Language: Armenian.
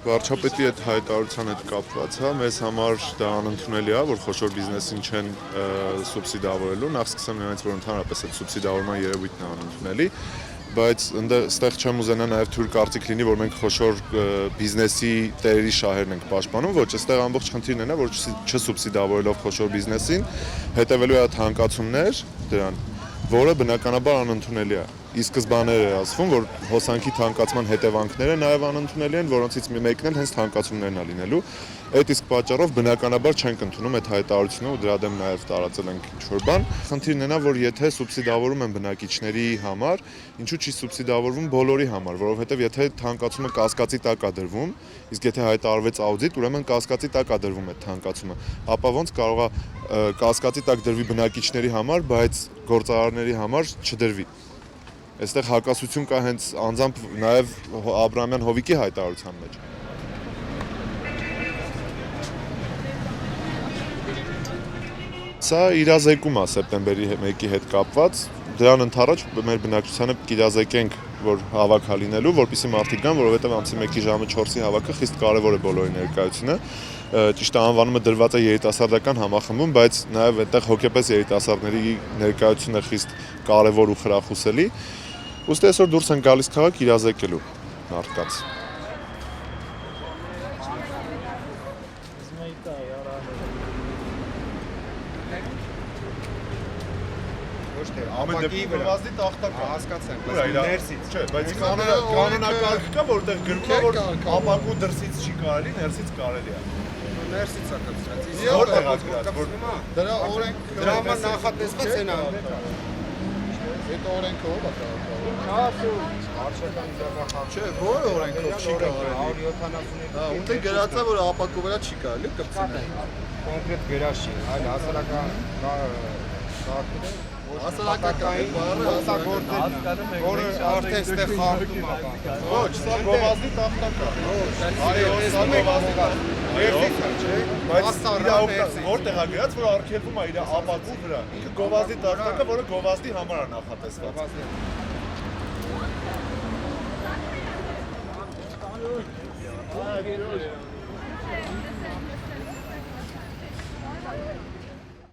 Վարչապետի այդ հայտարարության հետ կապված, մեզ համար դա անընդունելի է, որ խոշոր բիզնեսին չեն սուբսիդավորելու, նախ սկսեմ նրանից, որ ընդհանրապես այդ սուբսիդավորման երևույթն է անընդունելի, բայց այստեղ չեմ ուզենա նաև թույլ կարծիք լինի, որ մենք խոշոր բիզնեսի տերերի շահերն ենք պաշտպանում, ոչ, այստեղ ամբողջ խնդիրն է, որ չսուբսիդավորելով խոշոր բիզնեսին, հետևելու է հանգացումներ դրան, որը բնականաբար անընդունելի է։ Ի սկզբանե էր ասվում, որ հոսանքի թանկացման հետևանքները նաև անընդունելի են, որոնցից մեկն էլ հենց թանկացումներն է լինելու։ Այդ իսկ պատճառով բնականաբար չենք ընդունում այդ հայտարարությունը ու դրա դեմ նաև տարածել ենք ինչ-որ բան։ Խնդիրն է նա, որ եթե սուբսիդավորում են բնակիչների համար, ինչու՞ չի սուբսիդավորվում բոլորի համար, որովհետև եթե թանկացումը կասկածի տակ է դրվում, իսկ եթե հայտարարվեց աուդիտ, ուրեմն կասկածի տակ է դրվում այդ թանկացումը, ապա ոնց կարող է կասկածի տակ դրվի բնակիչների համար, բայց գործարարների համար չդրվի։ Այստեղ հակասություն կա հենց անձամբ նաև Աբրահամյան Հովիկի հայտարարության մեջ։ Սա իրազեկում է սեպտեմբերի 1-ի հետ կապված, դրան ընդառաջ մեր բնակչությանը կիրազեկենք, որ հավաք է լինելու, որպեսզի մարդիկ գան, որովհետև ամսի 1-ի ժամը 4-ի հավաքը խիստ կարևոր է բոլորի ներկայությունը։ Ճիշտ է, անվանումը դրված է երիտասարդական համախմբում, բայց նաև այդտեղ հոգեպես երիտասարդների ներկայությունը խիստ կարևոր ու խրախուսելի։ Ուստի այսօր դուրս են գալիս քաղաք իրազեկելու մարդկանց։ Ապակի վազդի տախտակ հասկացանք, բայց ներսից, չէ, բայց կանոնակարգ կա, որտեղ գրվում է, որ ապակու դրսից չի կարելի, ներսից կարելի է։ Ներսից է կծրած։ Որտեղ է գրած, դրա օրենք դրա համար նախատեսված են այդ օրենքով է կարգավորվում։ Հարցական ձեռնախախտ։ Չէ, որ օրենքով չի կարելի։ 170-ը։ Ուտե գրածա, որ ապակու վրա չի կարելի կպցնել։ Կոնկրետ գրած չի, այլ հասարակական հասարակական բառը որը արդեն ստեղ խախտում է։ Ոչ, սա գովազդի տախտակա։ Այո, սա գովազդի ներսից է, չէ՞։ Բայց որտեղ է գրած, որ արգելվում է իր ապակու վրա։ Ինքը գովազդի տախտակա, որը գովազդի համար է նախատեսված։